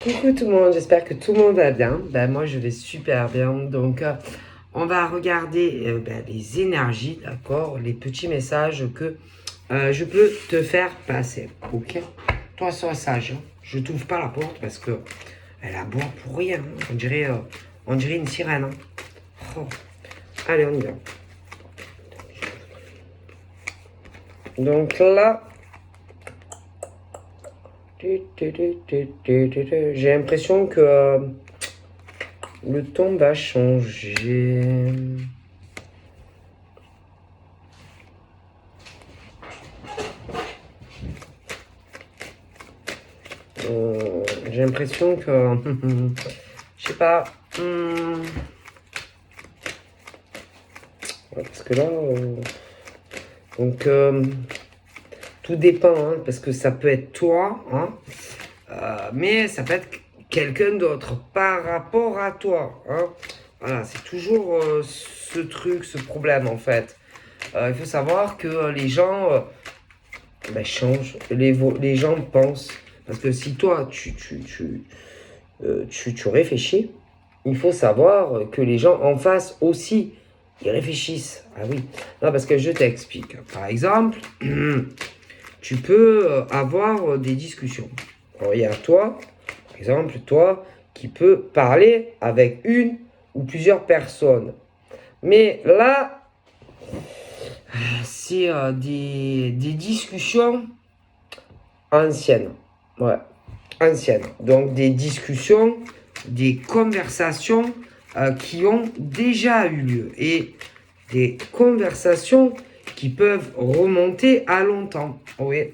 Coucou tout le monde, j'espère que tout le monde va bien. Moi je vais super bien. Donc on va regarder les énergies, d'accord, les petits messages que je peux te faire passer. Ok. Toi sois sage, hein. Je t'ouvre pas la porte parce que elle aboie pour rien, hein. On dirait une sirène, hein. Oh. Allez, on y va. Donc là, j'ai l'impression que le ton va changer. J'ai l'impression que, je sais pas, parce que là, donc tout dépend, hein, parce que ça peut être toi, hein, mais ça peut être quelqu'un d'autre par rapport à toi, hein. Voilà, c'est toujours ce truc, ce problème en fait. Il faut savoir que les gens changent, les gens pensent, parce que si toi tu réfléchis, il faut savoir que les gens en face aussi, ils réfléchissent. Ah oui, non, parce que je t'explique. Par exemple, tu peux avoir des discussions. Regarde, toi, par exemple, toi qui peux parler avec une ou plusieurs personnes. Mais là, c'est des discussions anciennes. Ouais, anciennes. Donc des discussions, des conversations qui ont déjà eu lieu. Et des conversations qui peuvent remonter à longtemps. Oui.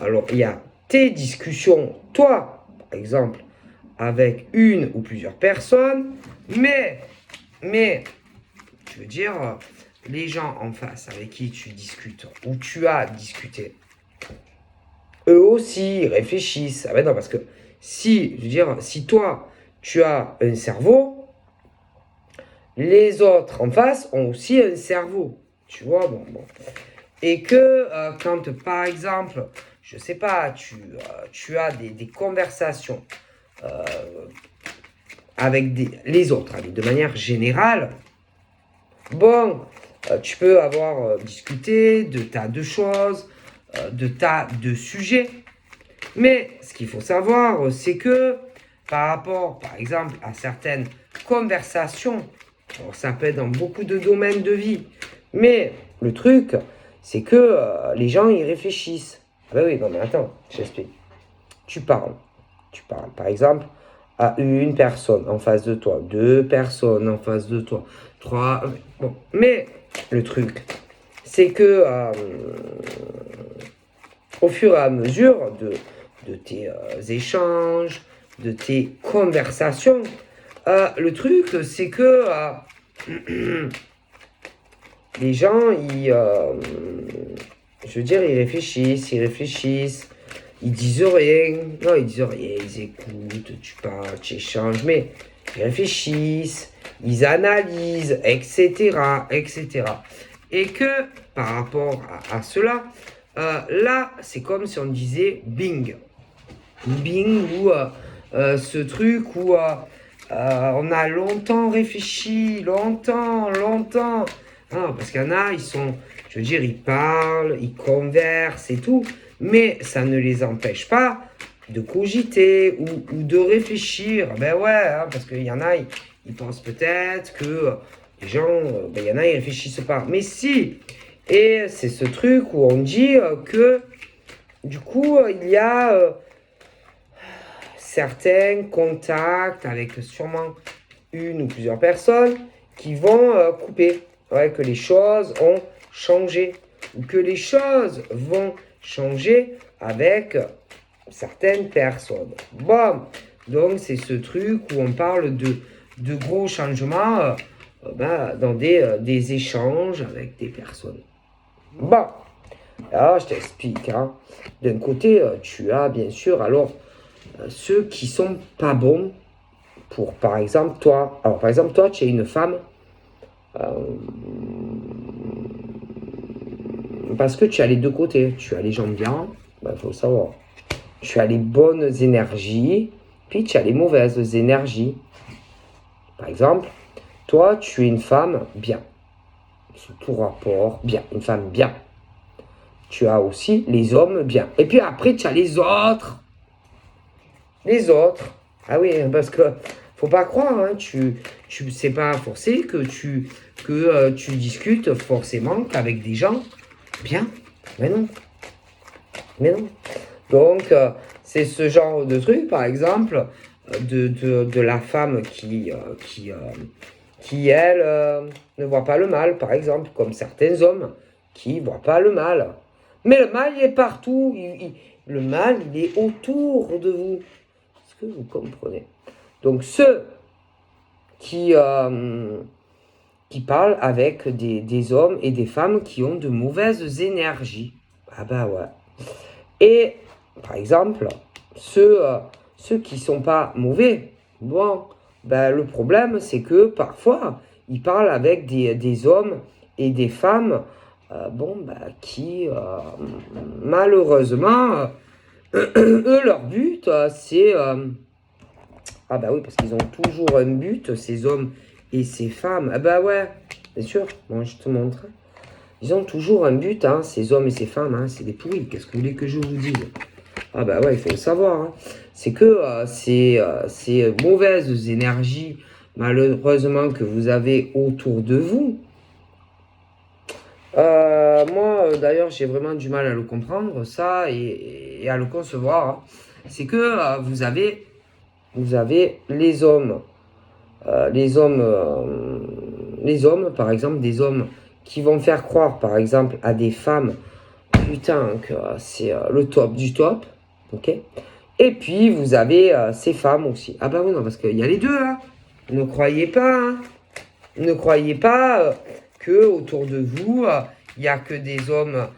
Alors, il y a tes discussions, toi, par exemple, avec une ou plusieurs personnes, mais, je veux dire, les gens en face avec qui tu discutes, ou tu as discuté, eux aussi réfléchissent. Ah ben non, parce que si, je veux dire, si toi, tu as un cerveau, les autres en face ont aussi un cerveau. Tu vois, bon. Et que quand, par exemple, je sais pas, tu as des conversations avec les autres, de manière générale, bon, tu peux avoir discuté de tas de choses, de tas de sujets. Mais ce qu'il faut savoir, c'est que par rapport, par exemple, à certaines conversations, alors ça peut être dans beaucoup de domaines de vie, mais le truc, c'est que les gens, ils réfléchissent. Ah ben oui, non mais attends, j'explique. Tu parles. Par exemple, à une personne en face de toi, deux personnes en face de toi, trois. Bon, mais le truc, c'est que au fur et à mesure de tes échanges, de tes conversations, le truc, c'est que les gens, je veux dire, ils réfléchissent, ils disent rien, non, ils disent rien, ils écoutent, tu parles, tu échanges, mais ils réfléchissent, ils analysent, etc., etc. Et que par rapport à cela, là, c'est comme si on disait Bing. Bing, ou ce truc où on a longtemps réfléchi, longtemps. Ah, parce qu'il y en a, ils sont, je veux dire, ils parlent, ils conversent et tout, mais ça ne les empêche pas de cogiter ou de réfléchir. Ben ouais, hein, parce qu'il y en a, ils pensent peut-être que les gens, il y en a, ils réfléchissent pas. Mais si, et c'est ce truc où on dit que, du coup, il y a certains contacts avec sûrement une ou plusieurs personnes qui vont couper. Ouais, que les choses ont changé. Ou que les choses vont changer avec certaines personnes. Bon, donc c'est ce truc où on parle de gros changements dans des échanges avec des personnes. Bon, alors je t'explique. Hein. D'un côté, tu as bien sûr alors ceux qui sont pas bons pour, par exemple, toi. Alors, par exemple, toi, tu es une femme parce que tu as les deux côtés. Tu as les gens bien, il faut le savoir. Tu as les bonnes énergies Puis tu as les mauvaises énergies. Par exemple, toi, tu es une femme bien. Sous tout rapport, bien. Une femme bien. Tu as aussi les hommes bien. Et puis après, tu as les autres. Les autres. Ah oui, parce que faut pas croire, hein, c'est pas forcé que tu discutes forcément qu'avec des gens bien. Mais non. Mais non. Donc, c'est ce genre de truc, par exemple, de la femme qui elle, ne voit pas le mal, par exemple, comme certains hommes qui ne voient pas le mal. Mais le mal, il est partout. Le mal, il est autour de vous. Est-ce que vous comprenez? Donc, ceux qui parlent avec des hommes et des femmes qui ont de mauvaises énergies. Ah bah ouais. Et, par exemple, ceux qui ne sont pas mauvais, bon, ben, le problème, c'est que parfois, ils parlent avec des hommes et des femmes qui, malheureusement, eux, leur but, c'est... ah bah oui, parce qu'ils ont toujours un but, ces hommes et ces femmes. Ah bah ouais, bien sûr, moi je te montre. Ils ont toujours un but, hein, ces hommes et ces femmes, hein, c'est des pourris, qu'est-ce que vous voulez que je vous dise? Ah bah ouais, il faut le savoir. Hein. C'est que ces mauvaises énergies, malheureusement, que vous avez autour de vous. Moi, d'ailleurs, j'ai vraiment du mal à le comprendre, ça, et à le concevoir. Hein. C'est que vous avez les hommes. Les hommes, par exemple, des hommes qui vont faire croire, par exemple, à des femmes, putain, que c'est le top du top. Ok. Et puis, vous avez ces femmes aussi. Ah bah oui, non, parce qu'il y a les deux, hein. Ne croyez pas, hein. Ne croyez pas que autour de vous, il n'y a que des hommes,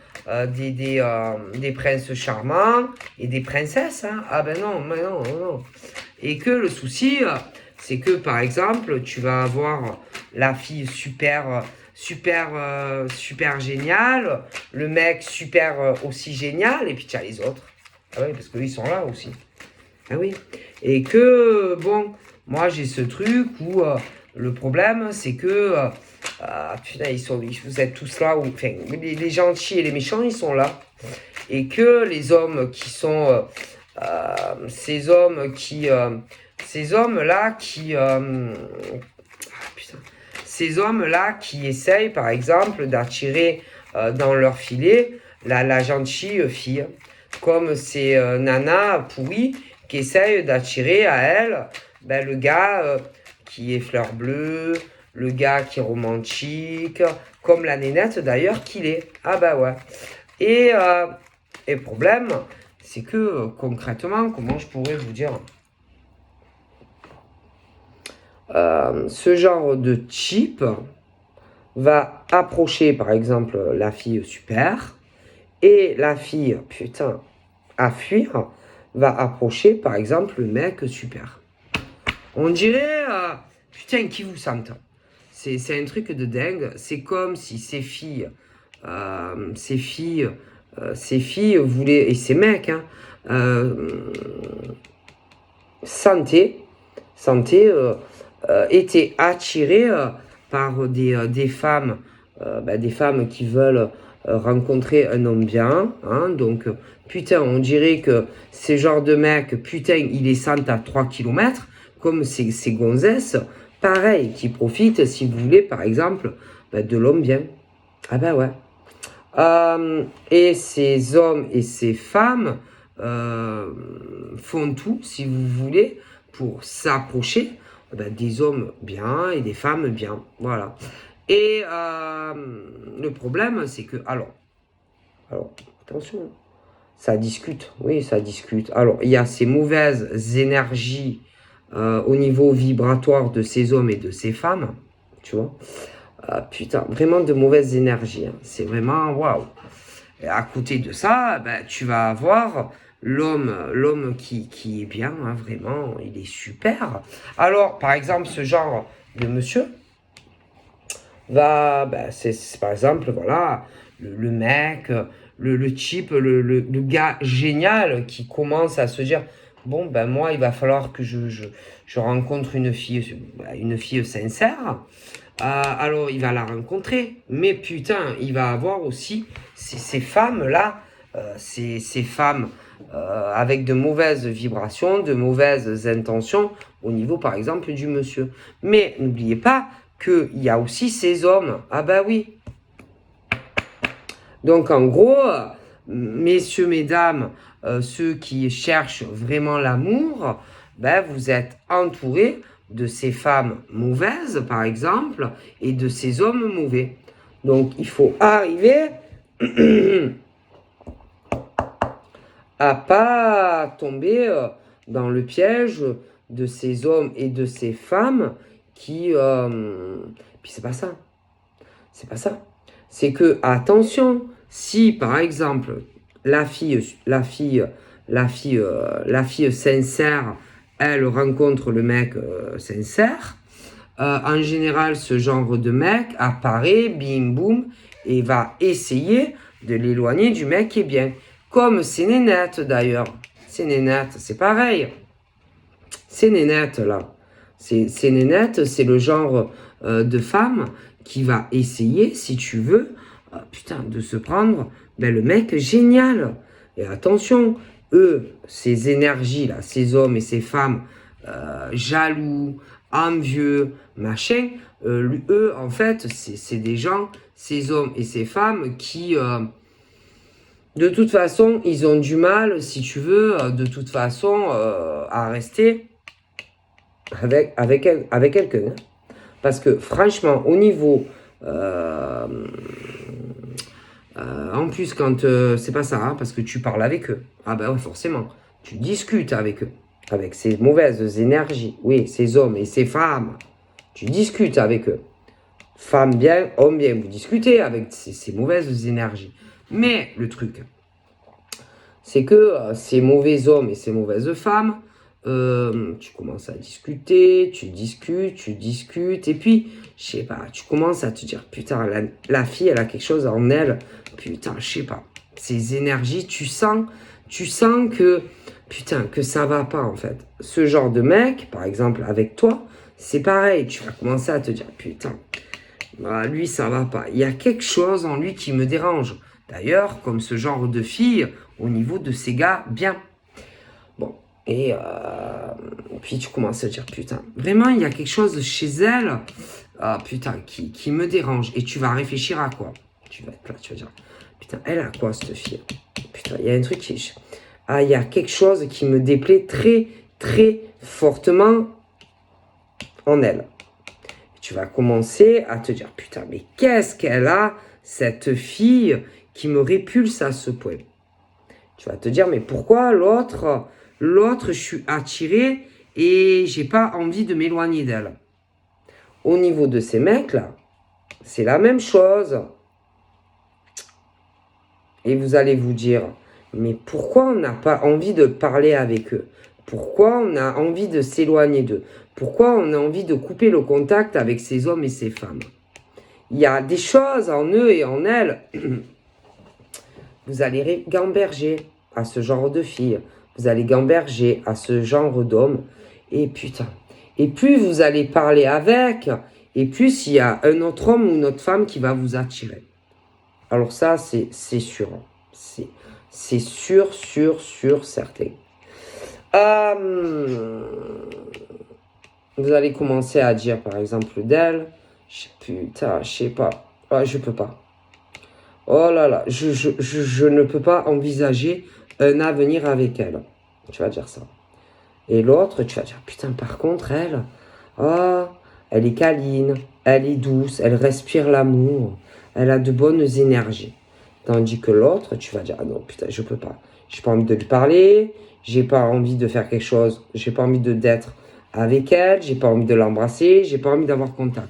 des princes charmants et des princesses, hein. Ah ben non, mais non, non. Et que le souci, c'est que, par exemple, tu vas avoir la fille super géniale, le mec super aussi génial, et puis tu as les autres. Ah oui, parce qu'eux, ils sont là aussi. Ah oui. Et que, bon, moi, j'ai ce truc où le problème, c'est que, putain, vous êtes tous là, enfin, les gentils et les méchants, ils sont là. Et que les hommes qui sont, ces hommes-là qui, ces hommes-là qui essayent, par exemple, d'attirer dans leur filet la gentille fille, comme ces nanas pourries qui essayent d'attirer à elle le gars qui est fleur bleue, le gars qui est romantique, comme la nénette d'ailleurs qu'il est. Ah bah ouais. Et le problème, c'est que concrètement, comment je pourrais vous dire, ce genre de type va approcher par exemple la fille super et la fille, putain, à fuir, va approcher par exemple le mec super. On dirait, putain, qui vous sente. C'est un truc de dingue. C'est comme si ces filles voulaient, et ces mecs, hein, étaient attirés par des femmes qui veulent rencontrer un homme bien. Hein, donc, putain, on dirait que ces genres de mecs, putain, ils les sentent à 3 km, comme ces gonzesses, pareil, qui profitent, si vous voulez, par exemple, de l'homme bien. Ah ben ouais. Et ces hommes et ces femmes font tout, si vous voulez, pour s'approcher des hommes bien et des femmes bien. Voilà. Et le problème, c'est que... Alors, attention, ça discute. Oui, ça discute. Alors, il y a ces mauvaises énergies au niveau vibratoire de ces hommes et de ces femmes, tu vois. Putain, vraiment de mauvaises énergies. Hein. C'est vraiment waouh. Et à côté de ça, tu vas avoir l'homme qui est bien, hein, vraiment, il est super. Alors, par exemple, ce genre de monsieur va, c'est par exemple, voilà, le mec, le type, le gars génial qui commence à se dire, bon, ben moi, il va falloir que je rencontre une fille sincère. Alors, il va la rencontrer. Mais putain, il va avoir aussi ces femmes-là, ces femmes avec de mauvaises vibrations, de mauvaises intentions au niveau, par exemple, du monsieur. Mais n'oubliez pas qu'il y a aussi ces hommes. Ah ben oui. Donc, en gros, messieurs, mesdames, ceux qui cherchent vraiment l'amour, ben, vous êtes entourés de ces femmes mauvaises, par exemple, et de ces hommes mauvais. Donc, il faut arriver à pas tomber dans le piège de ces hommes et de ces femmes qui... Puis c'est pas ça. C'est pas ça. C'est que, attention, si par exemple la fille sincère, elle rencontre le mec sincère, en général ce genre de mec apparaît, bim boum, et va essayer de l'éloigner du mec qui est bien. Comme ces nénettes d'ailleurs. Ces nénettes, c'est pareil. Ces nénettes là. Ces nénettes, c'est le genre de femme qui va essayer, si tu veux, de se prendre le mec génial. Et attention, eux, ces énergies-là, ces hommes et ces femmes jaloux, envieux, machin, eux, en fait, c'est des gens, ces hommes et ces femmes qui, de toute façon, ils ont du mal, si tu veux, de toute façon, à rester avec quelqu'un. Parce que franchement, au niveau... en plus, quand c'est pas ça, parce que tu parles avec eux. Ah ben ouais, forcément. Tu discutes avec eux. Avec ces mauvaises énergies. Oui, ces hommes et ces femmes. Tu discutes avec eux. Femmes bien, hommes bien. Vous discutez avec ces mauvaises énergies. Mais le truc, c'est que ces mauvais hommes et ces mauvaises femmes, tu commences à discuter, tu discutes, et puis, je sais pas, tu commences à te dire, putain, la fille, elle a quelque chose en elle, putain, je sais pas, ces énergies, tu sens que, putain, que ça va pas, en fait. Ce genre de mec, par exemple, avec toi, c'est pareil, tu vas commencer à te dire, putain, lui, ça va pas. Il y a quelque chose en lui qui me dérange. D'ailleurs, comme ce genre de fille, au niveau de ces gars, bien. Bon, et puis tu commences à dire, putain, vraiment, il y a quelque chose chez elle, putain, qui me dérange. Et tu vas réfléchir à quoi? Tu vas être là, tu vas dire, putain, elle a quoi, cette fille? Putain, il y a un truc qui... Ah, il y a quelque chose qui me déplaît très, très fortement en elle. Et tu vas commencer à te dire, putain, mais qu'est-ce qu'elle a, cette fille, qui me répulse à ce point? Tu vas te dire, mais pourquoi l'autre, je suis attiré et j'ai pas envie de m'éloigner d'elle. Au niveau de ces mecs-là, c'est la même chose. Et vous allez vous dire, mais pourquoi on n'a pas envie de parler avec eux? Pourquoi on a envie de s'éloigner d'eux? Pourquoi on a envie de couper le contact avec ces hommes et ces femmes? Il y a des choses en eux et en elles. Vous allez gamberger à ce genre de filles. Vous allez gamberger à ce genre d'hommes. Et putain. Et plus vous allez parler avec, et plus il y a un autre homme ou une autre femme qui va vous attirer. Alors ça, c'est sûr. C'est sûr, certain. Vous allez commencer à dire, par exemple, d'elle, putain, je sais pas. Ah, je peux pas. Oh là là, je ne peux pas envisager un avenir avec elle. Tu vas dire ça. Et l'autre, tu vas dire, putain, par contre, elle, elle est câline, elle est douce, elle respire l'amour, elle a de bonnes énergies. Tandis que l'autre, tu vas dire, ah non, putain, je peux pas. J'ai pas envie de lui parler, j'ai pas envie de faire quelque chose, j'ai pas envie d'être avec elle, j'ai pas envie de l'embrasser, j'ai pas envie d'avoir contact.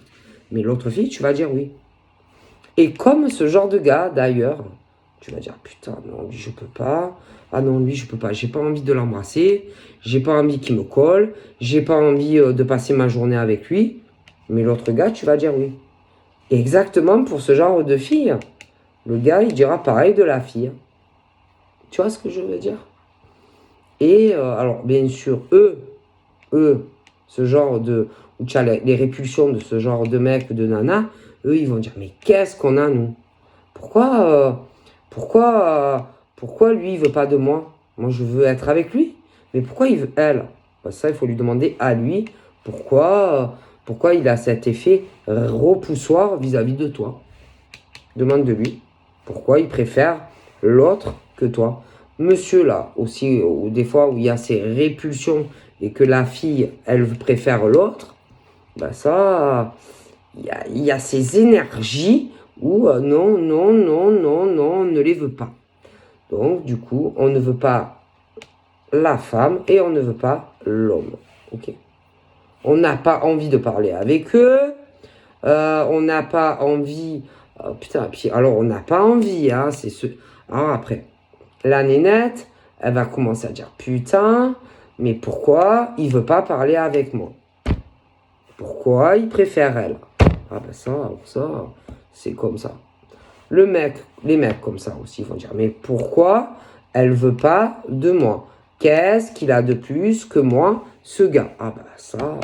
Mais l'autre fille, tu vas dire oui. Et comme ce genre de gars, d'ailleurs, tu vas dire, putain, non, lui, je peux pas. Ah non, lui, je peux pas. J'ai pas envie de l'embrasser. J'ai pas envie qu'il me colle. J'ai pas envie de passer ma journée avec lui. Mais l'autre gars, tu vas dire oui. Exactement pour ce genre de fille. Le gars, il dira pareil de la fille. Tu vois ce que je veux dire? Et alors, bien sûr, ce genre de... où tu as les répulsions de ce genre de mec ou de nana, eux, ils vont dire, mais qu'est-ce qu'on a, nous? Pourquoi lui, il veut pas de moi? Moi, je veux être avec lui. Mais pourquoi il veut elle? Bah, ça, il faut lui demander à lui pourquoi il a cet effet repoussoir vis-à-vis de toi. Demande de lui pourquoi il préfère l'autre que toi. Monsieur, là, aussi, des fois où il y a ces répulsions et que la fille, elle préfère l'autre, bah ça, il y a ces énergies où non, non, non, non, non, on ne les veut pas. Donc, du coup, on ne veut pas la femme et on ne veut pas l'homme. Ok. On n'a pas envie de parler avec eux. On n'a pas envie. Putain, puis alors on n'a pas envie, hein. C'est ce. Alors après, la nénette, elle va commencer à dire putain, mais pourquoi il veut pas parler avec moi? Pourquoi il préfère elle? Ah ben ça, c'est comme ça. Les mecs comme ça aussi vont dire, mais pourquoi elle veut pas de moi? Qu'est-ce qu'il a de plus que moi, ce gars? Ah ben ça...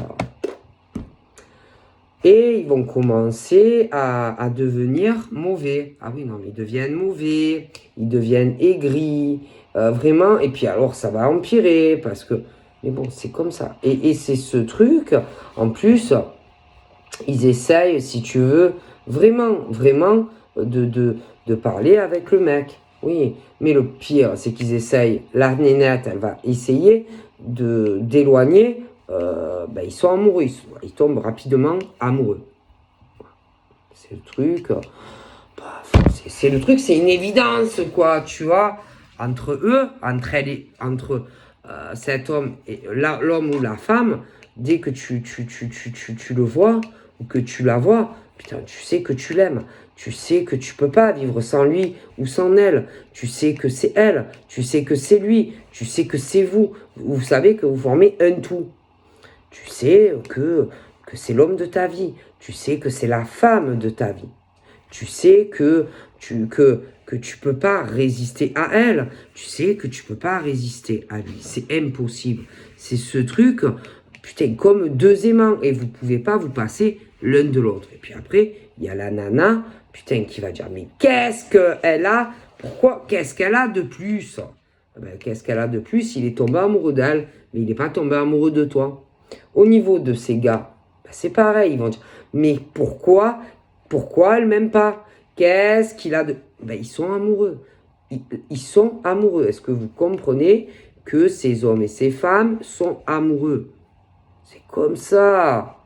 Et ils vont commencer à devenir mauvais. Ah oui, non, mais ils deviennent mauvais, ils deviennent aigris, vraiment. Et puis alors, ça va empirer parce que... Mais bon, c'est comme ça. Et c'est ce truc, en plus, ils essayent, si tu veux, vraiment, vraiment de parler avec le mec. Oui, mais le pire, c'est qu'ils essayent, la nénette, elle va essayer d'éloigner, ben, ils sont amoureux, ils tombent rapidement amoureux. C'est le truc, c'est le truc, c'est une évidence, quoi, tu vois, entre eux, entre cet homme et l'homme ou la femme, dès que tu le vois, ou que tu la vois, putain, tu sais que tu l'aimes. Tu sais que tu peux pas vivre sans lui ou sans elle. Tu sais que c'est elle. Tu sais que c'est lui. Tu sais que c'est vous. Vous savez que vous formez un tout. Tu sais que c'est l'homme de ta vie. Tu sais que c'est la femme de ta vie. Tu sais que tu peux pas résister à elle. Tu sais que tu peux pas résister à lui. C'est impossible. C'est ce truc, putain, comme deux aimants. Et vous pouvez pas vous passer l'un de l'autre. Et puis après, il y a la nana, putain, qui va dire, mais qu'est-ce qu'elle a? Pourquoi? Qu'est-ce qu'elle a de plus? Ben, qu'est-ce qu'elle a de plus? Il est tombé amoureux d'elle, mais il n'est pas tombé amoureux de toi. Au niveau de ces gars, ben, c'est pareil. Ils vont dire, mais pourquoi elle m'aime pas? Qu'est-ce qu'il a de... Ben, ils sont amoureux. Ils sont amoureux. Est-ce que vous comprenez que ces hommes et ces femmes sont amoureux? C'est comme ça.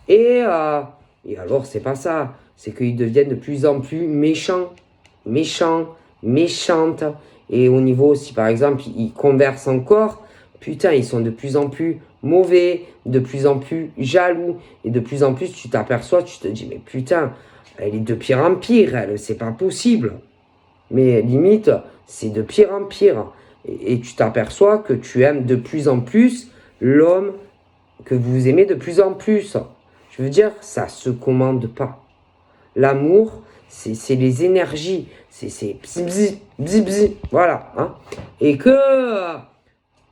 Et alors, c'est pas ça. C'est qu'ils deviennent de plus en plus méchants. Méchantes. Et au niveau, si par exemple, ils conversent encore, putain, ils sont de plus en plus mauvais, de plus en plus jaloux. Et de plus en plus, tu t'aperçois, tu te dis, mais putain, elle est de pire en pire, elle, c'est pas possible. Mais limite, c'est de pire en pire. Et tu t'aperçois que tu aimes de plus en plus l'homme que vous aimez de plus en plus. Je veux dire, ça se commande pas. L'amour, c'est les énergies. C'est bzi, bzi, bzi, voilà. Hein. Et que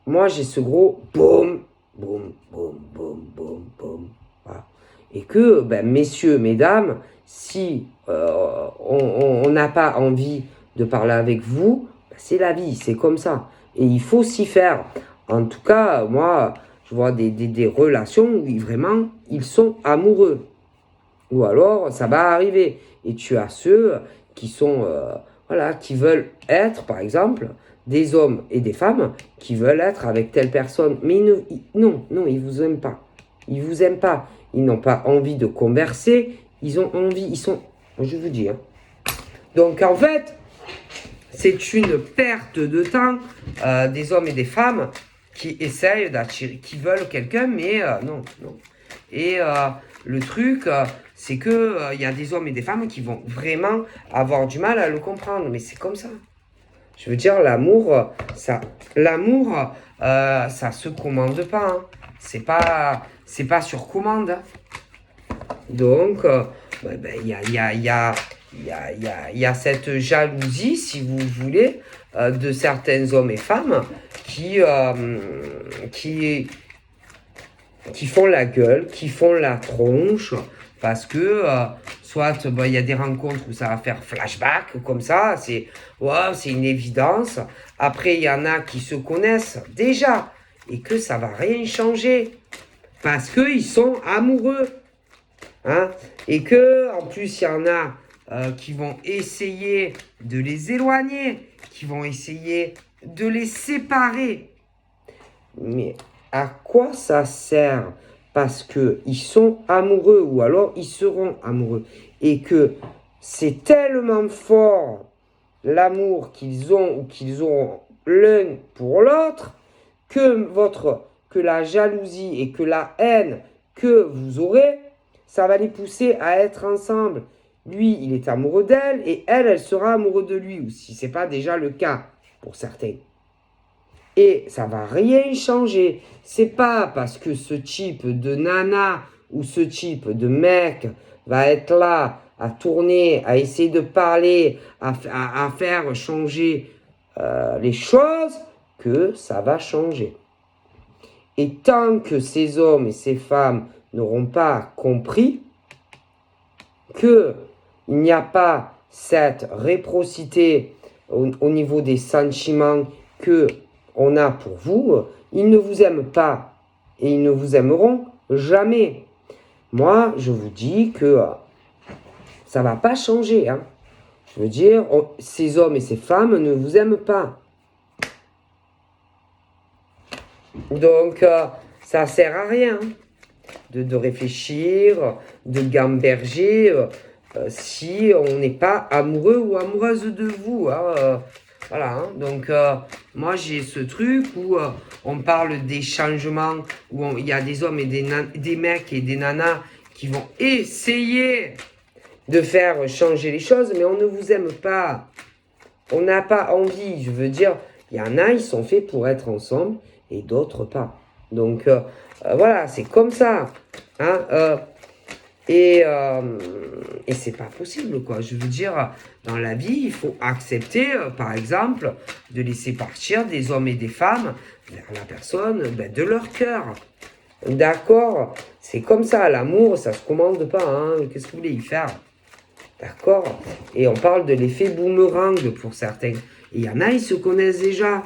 moi, j'ai ce gros boum, boum, boum, boum, boum, boum. Voilà. Et que, ben, messieurs, mesdames, si on n'a pas envie de parler avec vous, ben, c'est la vie, c'est comme ça. Et il faut s'y faire. En tout cas, moi, je vois des relations où vraiment, ils sont amoureux. Ou alors, ça va arriver. Et tu as ceux qui sont, voilà, qui veulent être, par exemple, des hommes et des femmes qui veulent être avec telle personne. Mais non, ils vous aiment pas. Ils vous aiment pas. Ils n'ont pas envie de converser. Ils ont envie, ils sont, je vous dis. Hein. Donc, en fait, c'est une perte de temps des hommes et des femmes qui essayent d'attirer, qui veulent quelqu'un, mais non. Et le truc, c'est que y a des hommes et des femmes qui vont vraiment avoir du mal à le comprendre. Mais c'est comme ça. Je veux dire, l'amour, ça se commande pas. Hein. C'est pas sur commande. Hein. Donc, il y a cette jalousie, si vous voulez, de certains hommes et femmes qui font la gueule, qui font la tronche, parce que soit il y a des rencontres où ça va faire flashback, comme ça, c'est une évidence. Après, il y en a qui se connaissent déjà et que ça va rien changer parce qu'ils sont amoureux. Hein, et que, en plus, il y en a qui vont essayer de les éloigner, qui vont essayer de les séparer. Mais à quoi ça sert? Parce qu'ils sont amoureux ou alors ils seront amoureux. Et que c'est tellement fort l'amour qu'ils ont ou qu'ils auront l'un pour l'autre que la jalousie et que la haine que vous aurez, ça va les pousser à être ensemble. Lui, il est amoureux d'elle et elle sera amoureuse de lui, ou si ce n'est pas déjà le cas pour certains. Et ça va rien changer. C'est pas parce que ce type de nana ou ce type de mec va être là à tourner, à essayer de parler, à faire changer les choses que ça va changer. Et tant que ces hommes et ces femmes n'auront pas compris qu'il n'y a pas cette réciprocité au niveau des sentiments qu'on a pour vous, ils ne vous aiment pas et ils ne vous aimeront jamais. Moi, je vous dis que ça ne va pas changer. Hein. Je veux dire, ces hommes et ces femmes ne vous aiment pas. Donc, ça ne sert à rien de réfléchir, de gamberger si on n'est pas amoureux ou amoureuse de vous. Hein. Voilà, hein. Donc moi j'ai ce truc où on parle des changements, où il y a des hommes et des mecs et des nanas qui vont essayer de faire changer les choses, mais on ne vous aime pas. On n'a pas envie, je veux dire, il y en a, ils sont faits pour être ensemble et d'autres pas. Donc voilà, c'est comme ça. Hein, et c'est pas possible, quoi. Je veux dire, dans la vie, il faut accepter, par exemple, de laisser partir des hommes et des femmes vers la personne de leur cœur. D'accord? C'est comme ça, l'amour, ça se commande pas. Hein. Qu'est-ce que vous voulez y faire? D'accord? Et on parle de l'effet boomerang pour certains. Et il y en a, ils se connaissent déjà.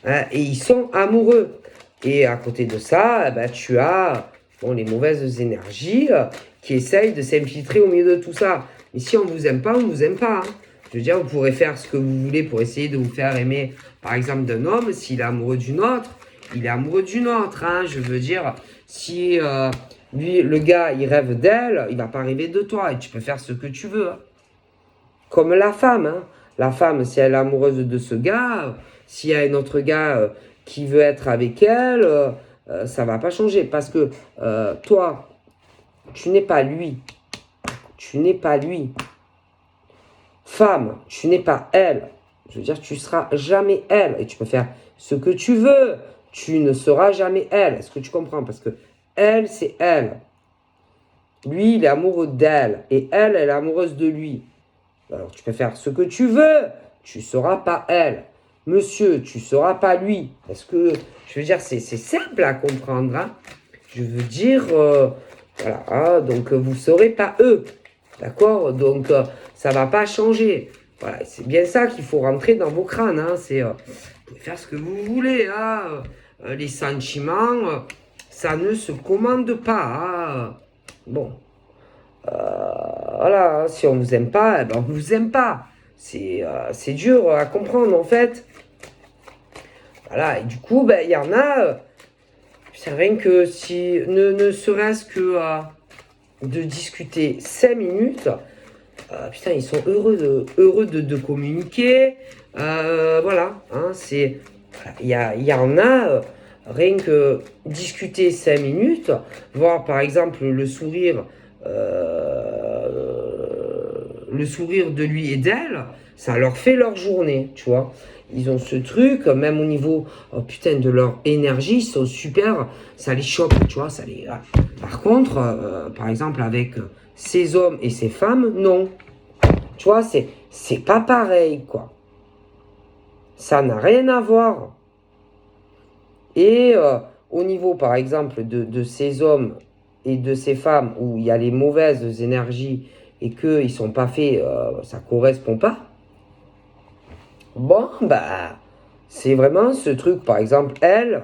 Hein, et ils sont amoureux. Et à côté de ça, tu as les mauvaises énergies qui essayent de s'infiltrer au milieu de tout ça. Mais si on ne vous aime pas, on ne vous aime pas. Hein. Je veux dire, vous pourrez faire ce que vous voulez pour essayer de vous faire aimer, par exemple, d'un homme. S'il est amoureux d'une autre, il est amoureux d'une autre. Hein. Je veux dire, si lui, le gars, il rêve d'elle, il ne va pas rêver de toi. Et tu peux faire ce que tu veux. Hein. Comme la femme. Hein. La femme, si elle est amoureuse de ce gars, s'il y a un autre gars qui veut être avec elle, ça ne va pas changer. Parce que toi, tu n'es pas lui. Tu n'es pas lui. Femme, tu n'es pas elle. Je veux dire, tu ne seras jamais elle. Et tu peux faire ce que tu veux. Tu ne seras jamais elle. Est-ce que tu comprends? Parce que elle, c'est elle. Lui, il est amoureux d'elle. Et elle, elle est amoureuse de lui. Alors, tu peux faire ce que tu veux. Tu ne seras pas elle. Monsieur, tu ne seras pas lui. Est-ce que, je veux dire, c'est simple à comprendre. Hein. Je veux dire, voilà. Hein, donc, vous ne serez pas eux. D'accord? Donc, ça ne va pas changer. Voilà. C'est bien ça qu'il faut rentrer dans vos crânes. Hein. C'est, vous pouvez faire ce que vous voulez. Hein. Les sentiments, ça ne se commande pas. Hein. Bon. Voilà, si on ne vous aime pas, on ne vous aime pas. C'est dur à comprendre, en fait. Voilà, et du coup, il y en a, c'est rien que si, ne serait-ce que de discuter 5 minutes, putain, ils sont heureux de communiquer. Voilà, hein, c'est, il y en a, rien que discuter 5 minutes, voir par exemple le sourire de lui et d'elle, ça leur fait leur journée, tu vois. Ils ont ce truc, même au niveau de leur énergie, ils sont super, ça les choque, tu vois. Par contre, par exemple, avec ces hommes et ces femmes, non. Tu vois, c'est pas pareil, quoi. Ça n'a rien à voir. Et au niveau, par exemple, de ces hommes et de ces femmes où il y a les mauvaises énergies et qu'ils ne sont pas faits, ça ne correspond pas, bon, bah, c'est vraiment ce truc. Par exemple, elle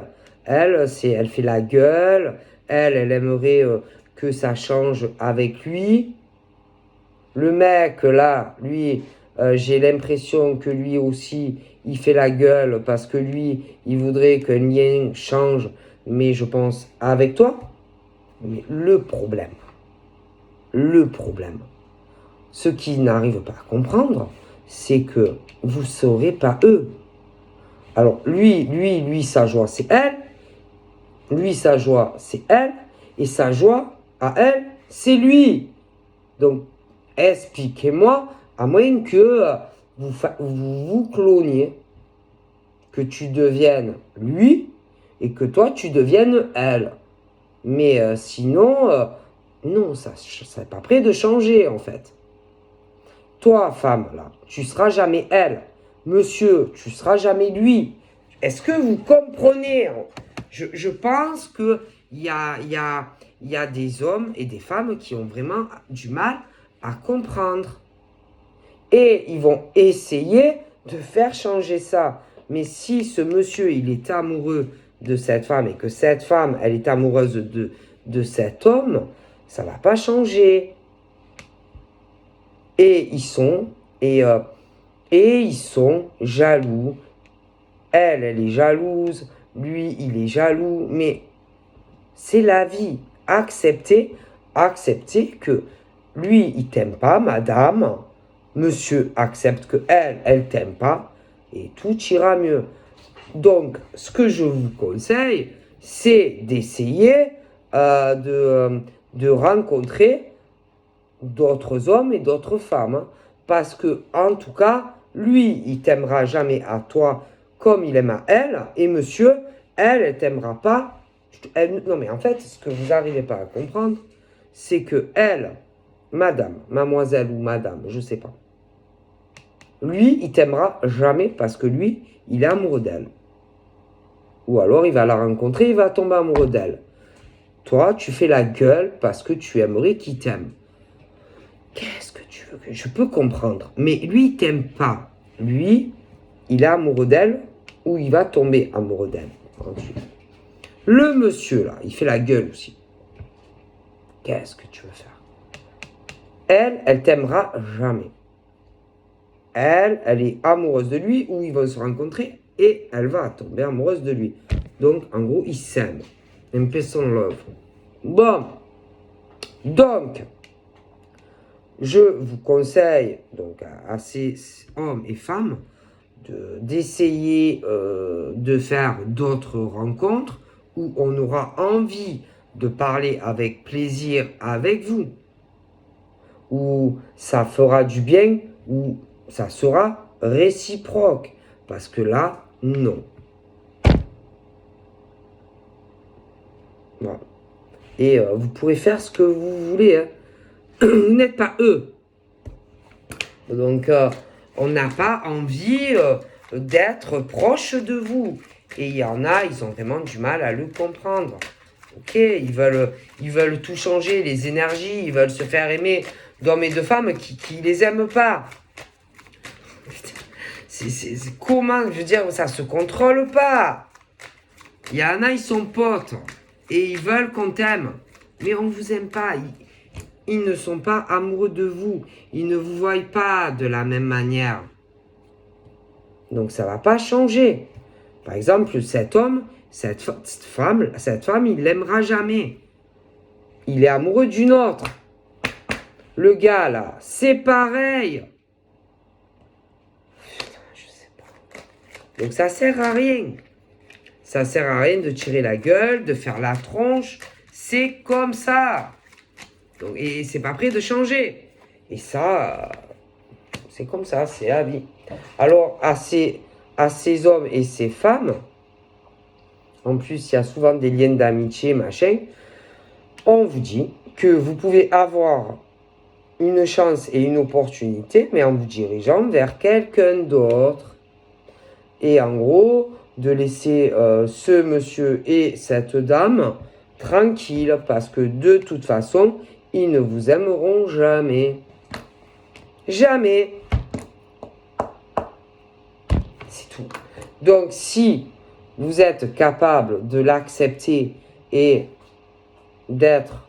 fait la gueule, elle aimerait que ça change avec lui. Le mec, là, lui, j'ai l'impression que lui aussi, il fait la gueule parce que lui, il voudrait qu'un lien change, mais je pense avec toi. Mais le problème, ce qu'ils n'arrivent pas à comprendre, c'est que vous ne saurez pas eux. Alors, lui, sa joie, c'est elle. Lui, sa joie, c'est elle. Et sa joie, à elle, c'est lui. Donc, expliquez-moi, à moins que vous cloniez, que tu deviennes lui et que toi, tu deviennes elle. Mais sinon, non, ça n'est pas prêt de changer, en fait. Toi, femme, là, tu seras jamais elle. Monsieur, tu seras jamais lui. Est-ce que vous comprenez? Je pense qu'il y a des hommes et des femmes qui ont vraiment du mal à comprendre. Et ils vont essayer de faire changer ça. Mais si ce monsieur, il est amoureux de cette femme et que cette femme, elle est amoureuse de cet homme, ça ne va pas changer. Et ils sont jaloux. Elle est jalouse. Lui, il est jaloux. Mais c'est la vie. Acceptez que lui, il t'aime pas, madame. Monsieur accepte que elle t'aime pas. Et tout ira mieux. Donc, ce que je vous conseille, c'est d'essayer de rencontrer d'autres hommes et d'autres femmes. Hein. Parce que, en tout cas, lui, il t'aimera jamais à toi comme il aime à elle. Et monsieur, elle t'aimera pas. Non, mais en fait, ce que vous n'arrivez pas à comprendre, c'est que elle, madame, mademoiselle ou madame, je sais pas, lui, il t'aimera jamais parce que lui, il est amoureux d'elle. Ou alors, il va la rencontrer, il va tomber amoureux d'elle. Toi, tu fais la gueule parce que tu aimerais qu'il t'aime. Qu'est-ce que tu veux que je peux comprendre? Mais lui, il t'aime pas. Lui, il est amoureux d'elle ou il va tomber amoureux d'elle. Le monsieur, là, il fait la gueule aussi. Qu'est-ce que tu veux faire? Elle t'aimera jamais. Elle est amoureuse de lui ou ils vont se rencontrer et elle va tomber amoureuse de lui. Donc, en gros, ils s'aiment. Un peace and love. Bon. Donc, je vous conseille donc à ces hommes et femmes d'essayer de faire d'autres rencontres où on aura envie de parler avec plaisir avec vous, où ça fera du bien, où ça sera réciproque. Parce que là, non. Voilà. Et vous pourrez faire ce que vous voulez. Hein. Vous n'êtes pas eux. Donc, on n'a pas envie d'être proche de vous. Et il y en a, ils ont vraiment du mal à le comprendre. Ok, ils veulent tout changer, les énergies, ils veulent se faire aimer d'hommes et de femmes qui les aiment pas. C'est comment, je veux dire, ça se contrôle pas. Il y en a, ils sont potes et ils veulent qu'on t'aime. Mais on vous aime pas. Ils ne sont pas amoureux de vous. Ils ne vous voient pas de la même manière. Donc ça ne va pas changer. Par exemple, cet homme, cette femme, il l'aimera jamais. Il est amoureux d'une autre. Le gars là, c'est pareil. Putain, je sais pas. Donc ça sert à rien. Ça sert à rien de tirer la gueule, de faire la tronche. C'est comme ça. Donc, et c'est pas prêt de changer. Et ça, c'est comme ça, c'est la vie. Alors, à ces hommes et ces femmes, en plus, il y a souvent des liens d'amitié, machin, on vous dit que vous pouvez avoir une chance et une opportunité, mais en vous dirigeant vers quelqu'un d'autre. Et en gros, de laisser ce monsieur et cette dame tranquilles, parce que de toute façon, ils ne vous aimeront jamais. Jamais. C'est tout. Donc, si vous êtes capable de l'accepter et d'être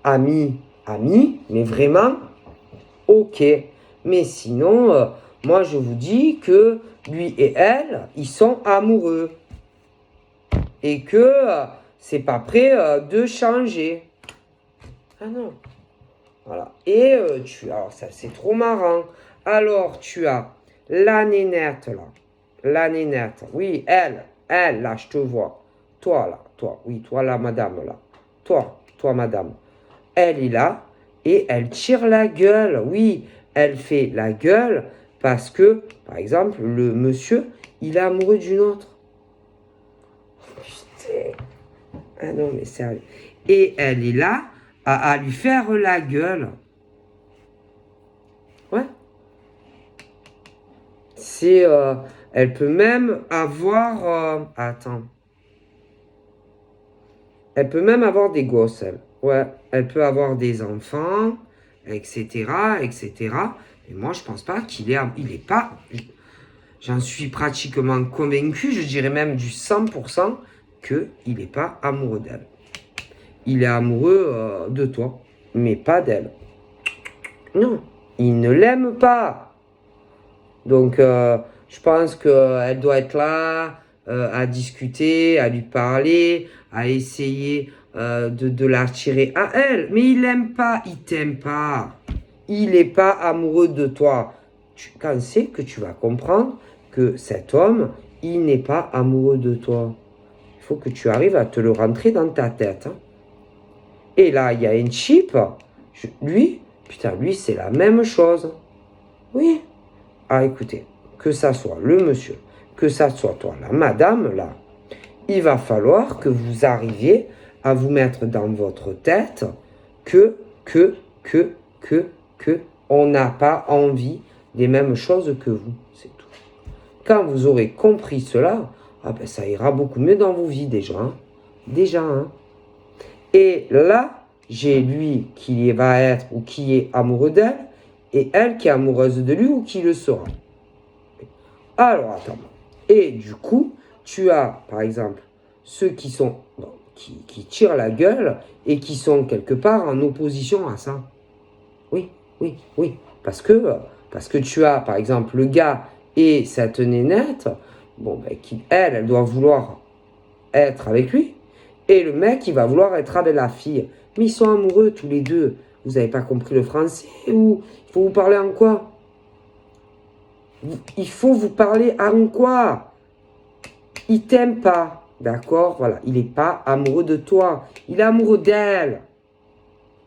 amis, mais vraiment, ok. Mais sinon, moi, je vous dis que lui et elle, ils sont amoureux. Et que c'est pas prêt de changer. Ah non. Voilà. Et alors ça, c'est trop marrant. Alors, tu as la nénette, là. La nénette. Oui, elle, là, je te vois. Toi, là, toi. Oui, toi, là, madame, là. Toi, madame. Elle est là et elle tire la gueule. Oui, elle fait la gueule parce que, par exemple, le monsieur, il est amoureux d'une autre. Putain. Ah non, mais sérieux. Et elle est là à lui faire la gueule. Ouais. C'est... elle peut même avoir... attends. Elle peut même avoir des gosses, elle. Ouais. Elle peut avoir des enfants, etc., etc. Et moi, je pense pas qu'il est... Il est pas... J'en suis pratiquement convaincu, je dirais même du 100%, qu'il n'est pas amoureux d'elle. Il est amoureux de toi, mais pas d'elle. Non, il ne l'aime pas. Donc, je pense qu'elle doit être là à discuter, à lui parler, à essayer de l'attirer à elle. Mais il l'aime pas, il t'aime pas. Il n'est pas amoureux de toi. Quand c'est que tu vas comprendre que cet homme, il n'est pas amoureux de toi. Il faut que tu arrives à te le rentrer dans ta tête. Hein. Et là, il y a un chip. Lui, c'est la même chose. Oui. Ah, écoutez, que ça soit le monsieur, que ça soit toi, la madame, là, il va falloir que vous arriviez à vous mettre dans votre tête que on n'a pas envie des mêmes choses que vous. C'est tout. Quand vous aurez compris cela, ah ben ça ira beaucoup mieux dans vos vies déjà. Hein. Déjà, hein. Et là, j'ai lui qui va être ou qui est amoureux d'elle, et elle qui est amoureuse de lui ou qui le sera. Alors, attends. Et du coup, tu as, par exemple, ceux qui sont qui tirent la gueule et qui sont quelque part en opposition à ça. Oui. Parce que tu as, par exemple, le gars et cette nénette, bon, ben, elle doit vouloir être avec lui, et le mec, il va vouloir être avec la fille. Mais ils sont amoureux tous les deux. Vous n'avez pas compris le français ou il faut vous parler en quoi? Il faut vous parler en quoi? Il t'aime pas, d'accord? Voilà, il n'est pas amoureux de toi. Il est amoureux d'elle.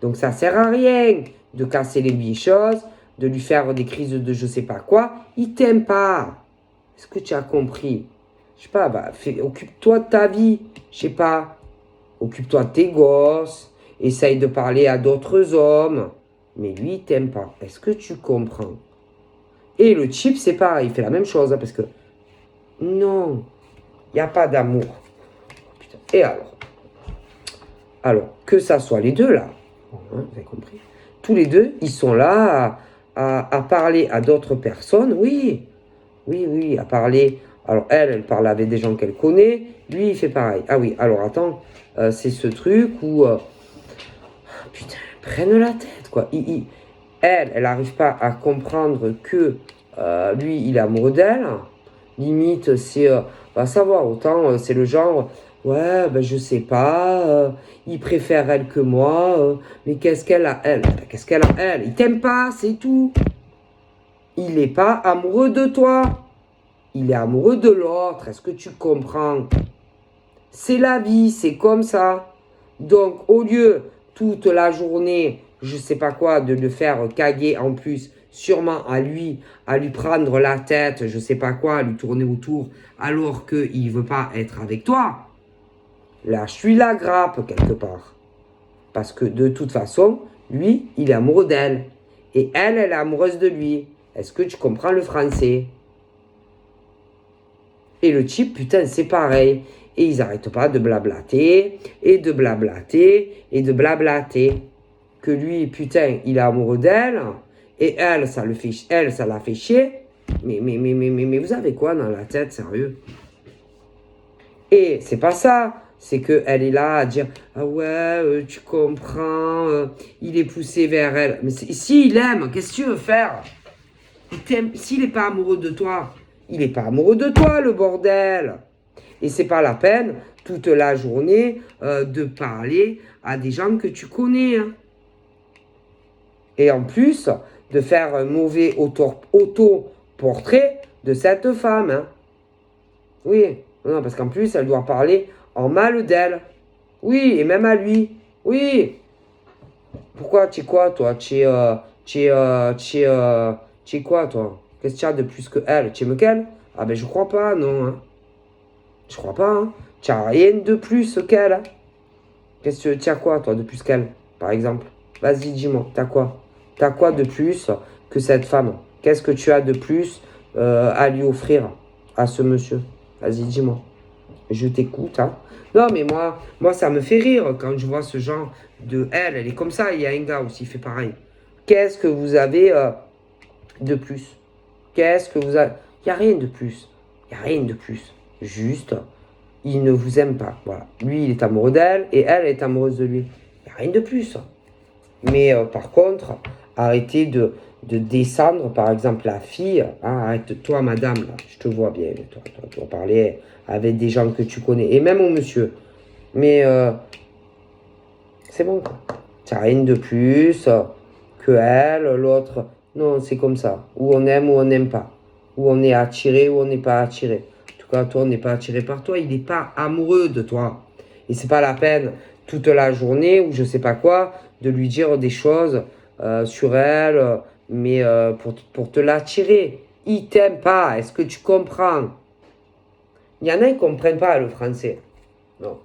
Donc ça sert à rien de casser les vieilles choses, de lui faire des crises de je sais pas quoi. Il t'aime pas. Est-ce que tu as compris? Je sais pas, bah, occupe-toi de ta vie. Je sais pas. Occupe-toi de tes gosses. Essaye de parler à d'autres hommes. Mais lui, il t'aime pas. Est-ce que tu comprends? Et le chip, c'est pareil. Il fait la même chose. Hein, parce que non, il n'y a pas d'amour. Et alors, que ça soit les deux là, hein, vous avez compris, tous les deux, ils sont là à parler à d'autres personnes, oui, à parler. Alors elle parle avec des gens qu'elle connaît, lui il fait pareil. Ah oui, alors attends, c'est ce truc où, putain, prenne la tête quoi. Elle n'arrive pas à comprendre que lui il est amoureux d'elle. Limite, c'est, va savoir, autant c'est le genre, ouais, ben je sais pas, il préfère elle que moi, mais qu'est-ce qu'elle a elle? Qu'est-ce qu'elle a elle? Il t'aime pas, c'est tout. Il n'est pas amoureux de toi. Il est amoureux de l'autre. Est-ce que tu comprends? C'est la vie, c'est comme ça. Donc, au lieu, toute la journée, je sais pas quoi, de le faire caguer en plus, sûrement à lui prendre la tête, je sais pas quoi, à lui tourner autour, alors qu'il veut pas être avec toi, là, je suis la grappe quelque part. Parce que de toute façon, lui, il est amoureux d'elle. Et elle est amoureuse de lui. Est-ce que tu comprends le français? Et le type, putain, c'est pareil. Et ils n'arrêtent pas de blablater, et de blablater, et de blablater. Que lui, putain, il est amoureux d'elle, et elle, ça la fait chier. Mais vous avez quoi dans la tête, sérieux? Et c'est pas ça. C'est qu'elle est là à dire ah ouais, tu comprends, il est poussé vers elle. Mais s'il aime, qu'est-ce que tu veux faire? S'il n'est pas amoureux de toi, il n'est pas amoureux de toi, le bordel. Et c'est pas la peine toute la journée de parler à des gens que tu connais. Hein. Et en plus, de faire un mauvais auto-portrait de cette femme. Hein. Oui, non, parce qu'en plus, elle doit parler en mal d'elle. Oui, et même à lui. Oui. Pourquoi tu es quoi, toi? Tu es quoi, toi? Qu'est-ce que tu as de plus que elle? Tu es qu'elle? Ah ben, je crois pas, non. Hein. Je crois pas, hein. Tu n'as rien de plus qu'elle. Hein. Qu'est-ce que tu as quoi, toi, de plus qu'elle, par exemple? Vas-y, dis-moi, t'as quoi? T'as quoi de plus que cette femme? Qu'est-ce que tu as de plus à lui offrir à ce monsieur? Vas-y, dis-moi. Je t'écoute, hein. Non, mais moi, ça me fait rire quand je vois ce genre de... Elle est comme ça. Il y a un gars aussi, il fait pareil. Qu'est-ce que vous avez de plus? Qu'est-ce que vous avez... Il n'y a rien de plus. Il n'y a rien de plus. Juste, il ne vous aime pas. Voilà. Lui, il est amoureux d'elle et elle est amoureuse de lui. Il n'y a rien de plus. Mais par contre, arrêtez de descendre, par exemple, la fille. Hein, arrête, toi, madame, là, je te vois bien. Toi, tu vas parler avec des gens que tu connais. Et même au monsieur. Mais c'est bon, quoi. Tu n'as rien de plus que elle, l'autre. Non, c'est comme ça. Ou on aime ou on n'aime pas. Ou on est attiré ou on n'est pas attiré. En tout cas, toi, on n'est pas attiré par toi. Il n'est pas amoureux de toi. Et c'est pas la peine, toute la journée, ou je sais pas quoi, de lui dire des choses sur elle, mais pour te l'attirer. Il t'aime pas. Est-ce que tu comprends? Il y en a, ils comprennent pas le français. Non.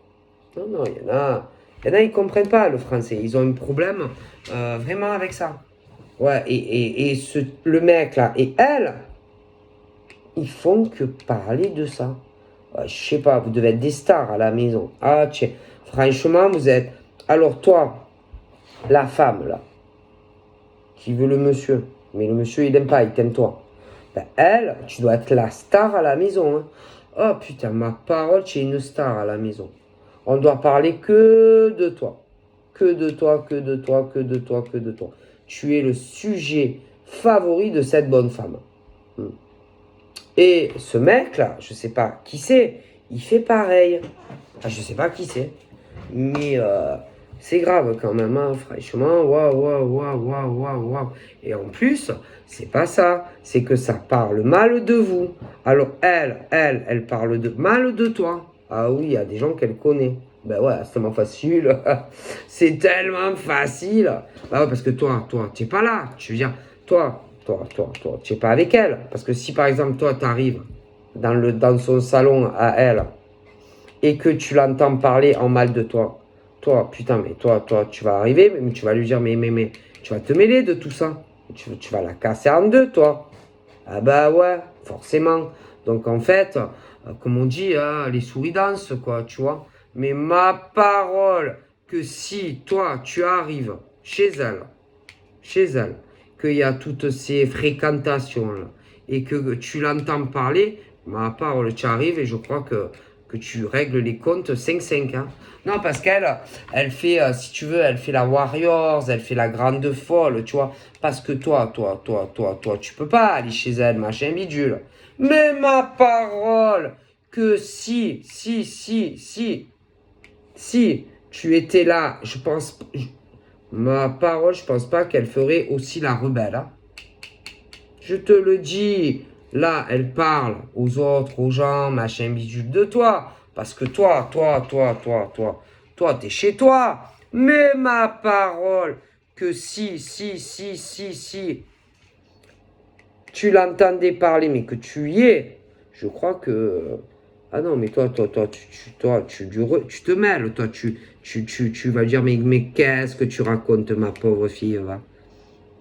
Non, il y en a, ils comprennent pas le français. Ils ont un problème vraiment avec ça. Ouais, et le mec là et elle, ils font que parler de ça. Je sais pas, vous devez être des stars à la maison. Ah, tiens, franchement, vous êtes... Alors toi, la femme là, qui veut le monsieur, mais le monsieur il n'aime pas, il t'aime toi. Ben, elle, tu dois être la star à la maison. Hein. Oh putain, ma parole, tu es une star à la maison. On doit parler que de toi. Que de toi, que de toi, que de toi, que de toi. Tu es le sujet favori de cette bonne femme. Et ce mec-là, je sais pas qui c'est, il fait pareil. Ah, je sais pas qui c'est. Mais c'est grave quand même, hein, franchement. Waouh. Et en plus, c'est pas ça. C'est que ça parle mal de vous. Alors elle parle mal de toi. Ah oui, il y a des gens qu'elle connaît. Ben ouais, c'est tellement facile. C'est tellement facile. Bah ouais, parce que toi, tu n'es pas là. Tu veux dire, toi, tu n'es pas avec elle. Parce que si par exemple, toi, tu arrives dans son salon à elle et que tu l'entends parler en mal de toi, putain, mais toi, tu vas arriver, mais tu vas lui dire, mais, tu vas te mêler de tout ça. Tu vas la casser en deux, toi. Ah bah ouais, forcément. Donc en fait, comme on dit, les souris dansent, quoi, tu vois. Mais ma parole, que si toi, tu arrives chez elle, qu'il y a toutes ces fréquentations-là, et que tu l'entends parler, ma parole, tu arrives et je crois que tu règles les comptes 5-5. Hein. Non, parce elle fait, si tu veux, elle fait la Warriors, elle fait la grande folle, tu vois. Parce que toi, tu peux pas aller chez elle, machin bidule. Mais ma parole, que si tu étais là, je pense, ma parole, je pense pas qu'elle ferait aussi la rebelle. Hein. Je te le dis, là, elle parle aux autres, aux gens, machin bidule de toi. Parce que toi, t'es chez toi. Mais ma parole, que si, tu l'entendais parler, mais que tu y es, je crois que... Ah non, mais toi, tu te mêles, toi, tu vas dire, mais qu'est-ce que tu racontes, ma pauvre fille, va?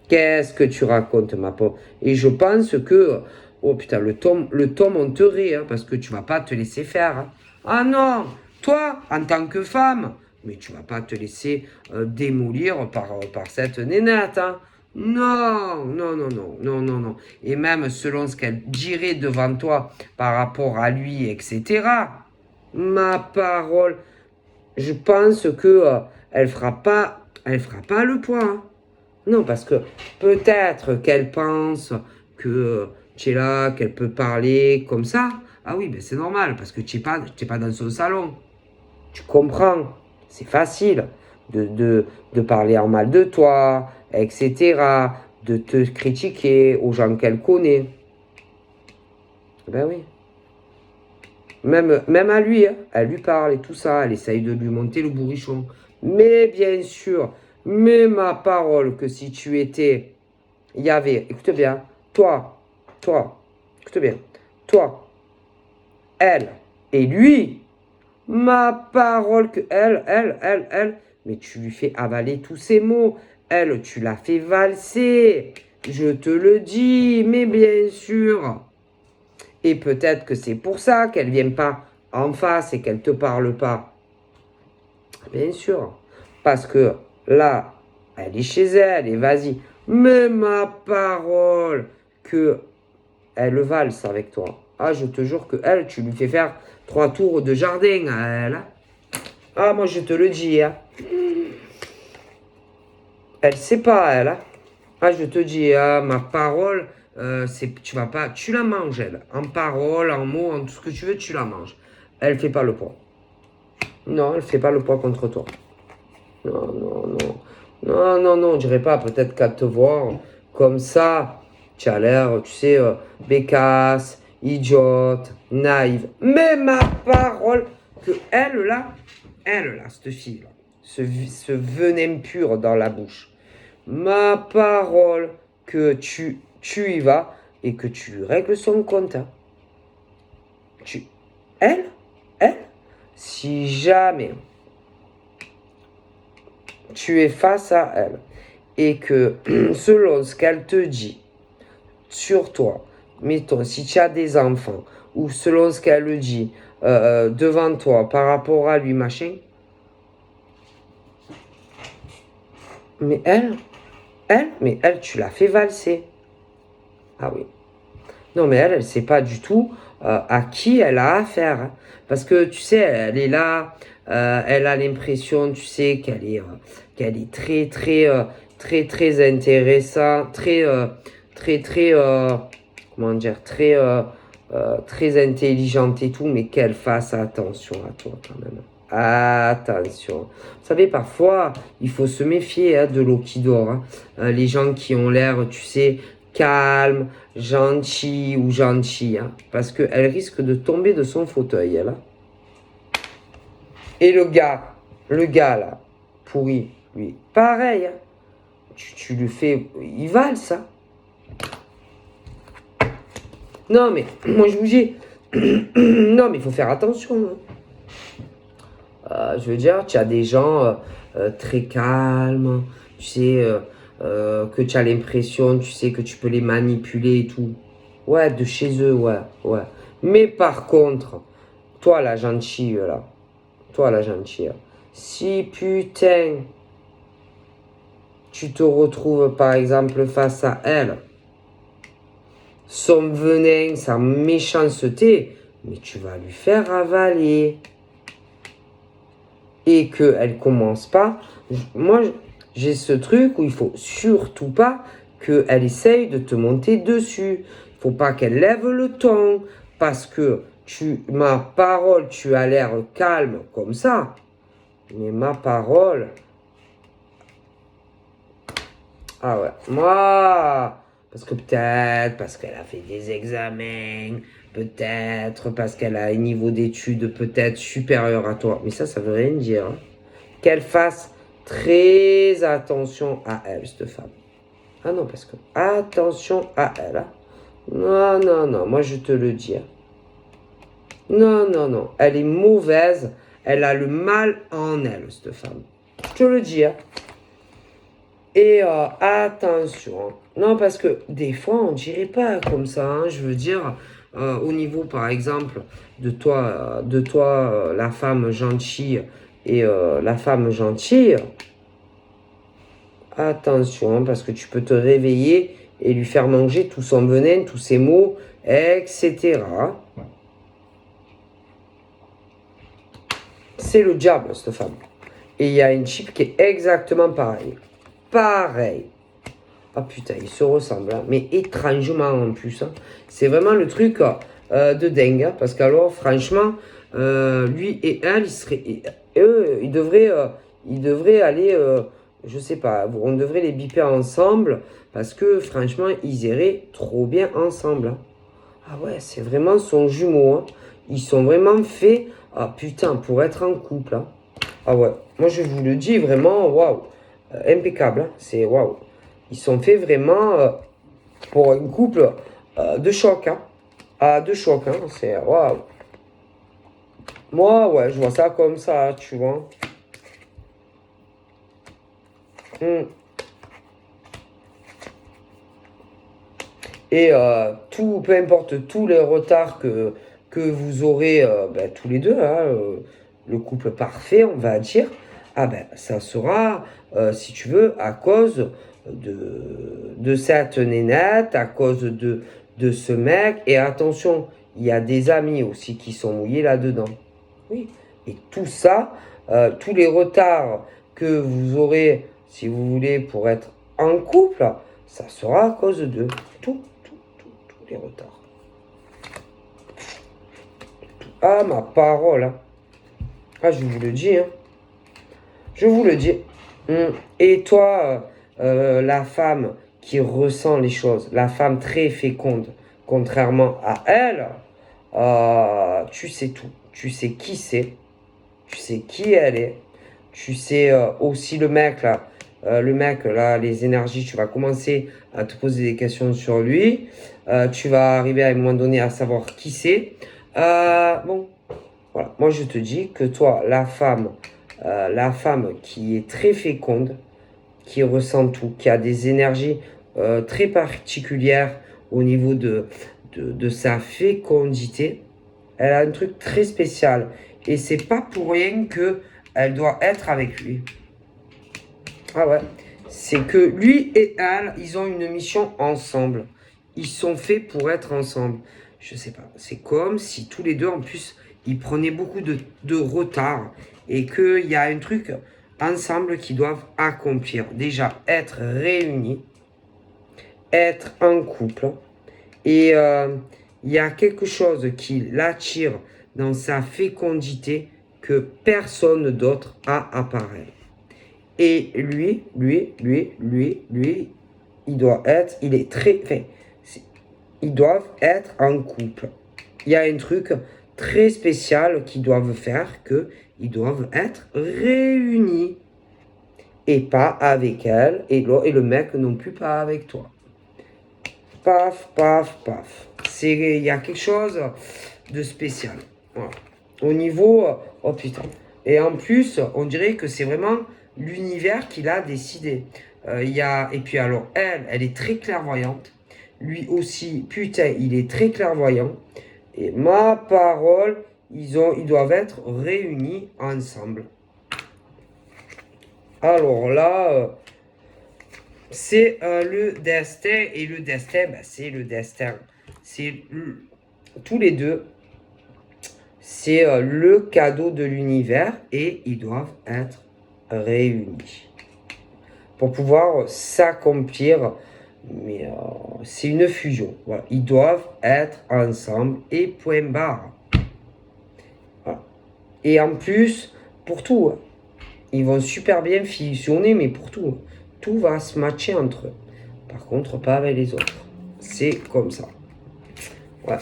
Qu'est-ce que tu racontes, ma pauvre? Et je pense que Oh putain, le ton monterait, hein, parce que tu vas pas te laisser faire. Hein. Ah non, toi, en tant que femme, mais tu vas pas te laisser démolir par cette nénette. Hein. Non, non, non, non, non, non, non. Et même selon ce qu'elle dirait devant toi par rapport à lui, etc. Ma parole, je pense que elle fera pas le poids. Hein. Non, parce que peut-être qu'elle pense que tu es là, qu'elle peut parler comme ça. Ah oui, ben c'est normal, parce que tu n'es pas dans son salon. Tu comprends, c'est facile de parler en mal de toi, etc., de te critiquer aux gens qu'elle connaît. Ben oui. Même à lui, hein, elle lui parle et tout ça, elle essaye de lui monter le bourrichon. Mais bien sûr, mais ma parole que si tu étais, il y avait, écoute bien, toi, écoute bien, toi, elle et lui, ma parole que elle, mais tu lui fais avaler tous ces mots. Elle, tu l'as fait valser. Je te le dis, mais bien sûr. Et peut-être que c'est pour ça qu'elle ne vient pas en face et qu'elle ne te parle pas. Bien sûr. Parce que là, elle est chez elle et vas-y. Mais ma parole que elle valse avec toi. Ah, je te jure que elle, tu lui fais faire 3 tours de jardin à elle. Ah, moi, je te le dis. Hein. Elle sait pas, elle. Hein. Ah, je te dis, ma parole, tu vas pas, tu la manges, elle. En parole, en mots, en tout ce que tu veux, tu la manges. Elle fait pas le poids. Non, elle fait pas le poids contre toi. Non, non, non. Non, non, non, on dirait pas. Peut-être qu'à te voir comme ça, tu as l'air, tu sais, bécasse, idiote, naïve. Mais ma parole, que elle là, cette fille-là, ce venin pur dans la bouche. Ma parole, que tu y vas et que tu règles son compte. Hein. Tu, elle, si jamais tu es face à elle et que selon ce qu'elle te dit sur toi, mettons, si tu as des enfants ou selon ce qu'elle dit devant toi par rapport à lui, machin, mais elle, tu l'as fait valser. Ah oui. Non, mais elle sait pas du tout à qui elle a affaire. Hein. Parce que, tu sais, elle est là, elle a l'impression, tu sais, qu'elle est très intéressante, comment dire, très intelligente et tout, mais qu'elle fasse attention à toi quand même. Attention. Vous savez, parfois, il faut se méfier hein, de l'eau qui dort. Hein. Les gens qui ont l'air, tu sais, calme, gentil ou gentil, hein, parce qu'elle risque de tomber de son fauteuil, elle. Hein. Et le gars là, pourri, lui, pareil, hein, tu lui fais, il valse, ça. Non, mais, moi je vous dis, non, mais il faut faire attention. Hein. Je veux dire, tu as des gens très calmes, tu sais, que tu as l'impression, tu sais, que tu peux les manipuler et tout. Ouais, de chez eux, ouais. Mais par contre, toi la gentille, là, si putain, tu te retrouves par exemple face à elle, son venin, sa méchanceté, mais tu vas lui faire avaler. Et qu'elle commence pas, moi j'ai ce truc où il faut surtout pas qu'elle essaye de te monter dessus. Il faut pas qu'elle lève le ton parce que ma parole, tu as l'air calme comme ça. Mais ma parole, ah ouais, moi, parce que peut-être parce qu'elle a fait des examens, peut-être parce qu'elle a un niveau d'études peut-être supérieur à toi. Mais ça veut rien dire. Hein. Qu'elle fasse très attention à elle, cette femme. Ah non, parce que attention à elle. Hein. Non, non, non, moi je te le dis. Hein. Non, non, non, elle est mauvaise. Elle a le mal en elle, cette femme. Je te le dis. Hein. Et attention, Non, parce que des fois, on dirait pas comme ça, hein. Je veux dire, au niveau, par exemple, de toi, la femme gentille et la femme gentille, attention, hein, parce que tu peux te réveiller et lui faire manger tout son venin, tous ses maux, etc. C'est le diable, cette femme. Et il y a une chip qui est exactement pareil. Pareil. Ah putain, ils se ressemblent, hein. Mais étrangement en plus, hein. C'est vraiment le truc de dingue, hein, parce qu'alors, franchement, lui et elle, eux, ils devraient aller, je sais pas, on devrait les biper ensemble, parce que franchement, ils iraient trop bien ensemble, hein. Ah ouais, c'est vraiment son jumeau, hein. Ils sont vraiment faits, ah putain, pour être en couple, hein. Ah ouais, moi je vous le dis vraiment, waouh, impeccable, hein. C'est waouh. Ils sont faits vraiment pour un couple de choc, hein. Ah, de choc, hein. C'est waouh. Moi, ouais, je vois ça comme ça, tu vois. Hmm. Et tout, peu importe tous les retards que vous aurez ben, tous les deux, hein, le couple parfait, on va dire, ah ben, ça sera, si tu veux, à cause de cette nénette, à cause de ce mec. Et attention, il y a des amis aussi qui sont mouillés là-dedans. Oui. Et tout ça, tous les retards que vous aurez, si vous voulez, pour être en couple, ça sera à cause de tous les retards. Ah, ma parole, hein. Ah, je vous le dis, hein. Je vous le dis. Et toi, la femme qui ressent les choses, la femme très féconde, contrairement à elle, tu sais tout. Tu sais qui c'est, tu sais qui elle est, tu sais aussi le mec là, les énergies, tu vas commencer à te poser des questions sur lui, tu vas arriver à un moment donné à savoir qui c'est. Bon, voilà, moi je te dis que toi, la femme qui est très féconde, qui ressent tout, qui a des énergies très particulières au niveau de sa fécondité, elle a un truc très spécial. Et c'est pas pour rien que elle doit être avec lui. Ah ouais. C'est que lui et elle, ils ont une mission ensemble. Ils sont faits pour être ensemble. Je sais pas. C'est comme si tous les deux, en plus, ils prenaient beaucoup de retard. Et qu'il y a un truc ensemble qu'ils doivent accomplir. Déjà, être réunis, être en couple. Et il y a quelque chose qui l'attire dans sa fécondité que personne d'autre a à pareil. Et lui, il est très, enfin, ils doivent être en couple. Il y a un truc très spécial qu'ils doivent faire, que ils doivent être réunis. Et pas avec elle, et le mec non plus pas avec toi. Paf, paf, paf. Il y a quelque chose de spécial. Voilà. Au niveau, oh putain. Et en plus, on dirait que c'est vraiment l'univers qui l'a décidé. Et puis alors, elle est très clairvoyante. Lui aussi, putain, il est très clairvoyant. Et ma parole, ils doivent être réunis ensemble. Alors là, c'est le destin. Et le destin, ben, c'est le destin. Tous les deux, c'est le cadeau de l'univers et ils doivent être réunis pour pouvoir s'accomplir. Mais c'est une fusion. Voilà. Ils doivent être ensemble et point barre. Voilà. Et en plus, pour tout, hein, ils vont super bien fusionner, mais pour tout, hein, tout va se matcher entre eux. Par contre, pas avec les autres. C'est comme ça. Ouais.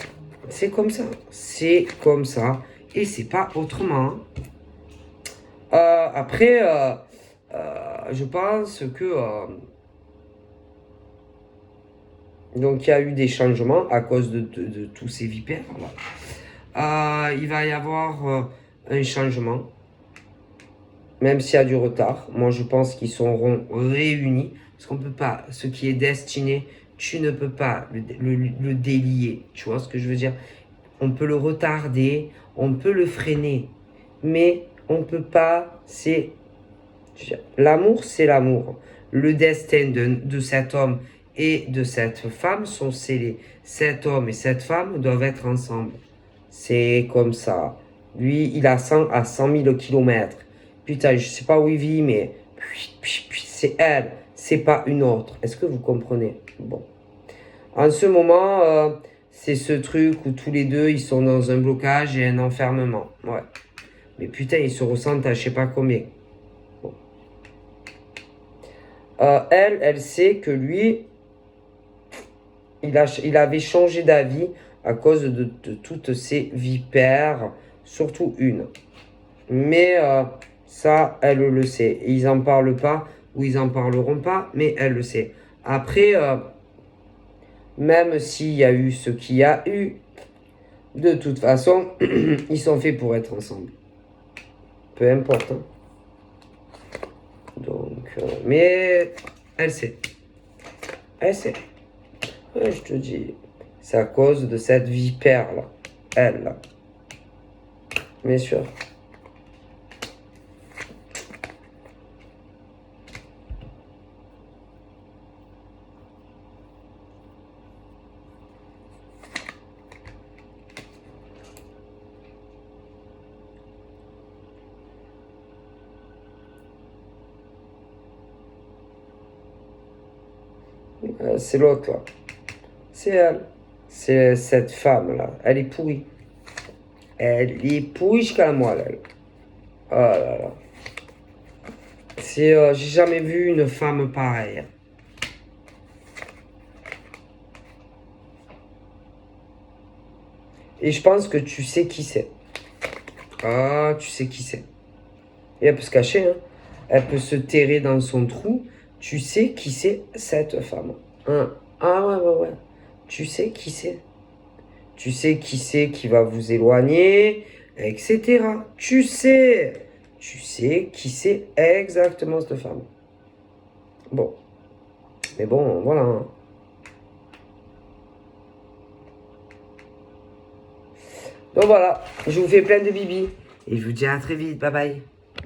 C'est comme ça. C'est comme ça. Et c'est pas autrement. Après, je pense que donc il y a eu des changements à cause de tous ces vipères. Il va y avoir un changement. même s'il y a du retard. Moi, je pense qu'ils seront réunis. Parce qu'on ne peut pas, ce qui est destiné, tu ne peux pas le délier. Tu vois ce que je veux dire? On peut le retarder, on peut le freiner. Mais on ne peut pas, c'est... L'amour, c'est l'amour. Le destin de cet homme et de cette femme sont scellés. Cet homme et cette femme doivent être ensemble. C'est comme ça. Lui, il a 100 à 100 000 kilomètres. Putain, je sais pas où il vit, mais c'est elle, c'est pas une autre. Est-ce que vous comprenez? Bon. En ce moment, c'est ce truc où tous les deux, ils sont dans un blocage et un enfermement. Ouais. Mais putain, ils se ressentent à je sais pas combien. Bon. Elle sait que lui, il avait changé d'avis à cause de toutes ces vipères, surtout une. Mais ça, elle le sait. Ils n'en parlent pas ou ils n'en parleront pas, mais elle le sait. Après, même s'il y a eu ce qu'il y a eu, de toute façon, ils sont faits pour être ensemble. Peu importe. Hein. Donc, mais elle sait. Elle sait. Ouais, je te dis, c'est à cause de cette vipère-là. Elle, là. Bien sûr. C'est l'autre, là. C'est elle. C'est cette femme-là. Elle est pourrie. Elle est pourrie jusqu'à la moelle, elle. Oh là là. C'est, j'ai jamais vu une femme pareille. Et je pense que tu sais qui c'est. Ah, tu sais qui c'est. Et elle peut se cacher, hein. Elle peut se terrer dans son trou. Tu sais qui c'est cette femme. Hein. Ah ouais, ouais, ouais. Tu sais qui c'est. Tu sais qui c'est qui va vous éloigner, etc. Tu sais. Tu sais qui c'est exactement cette femme. Bon. Mais bon, voilà. Hein. Donc voilà, je vous fais plein de bibis. Et je vous dis à très vite. Bye bye.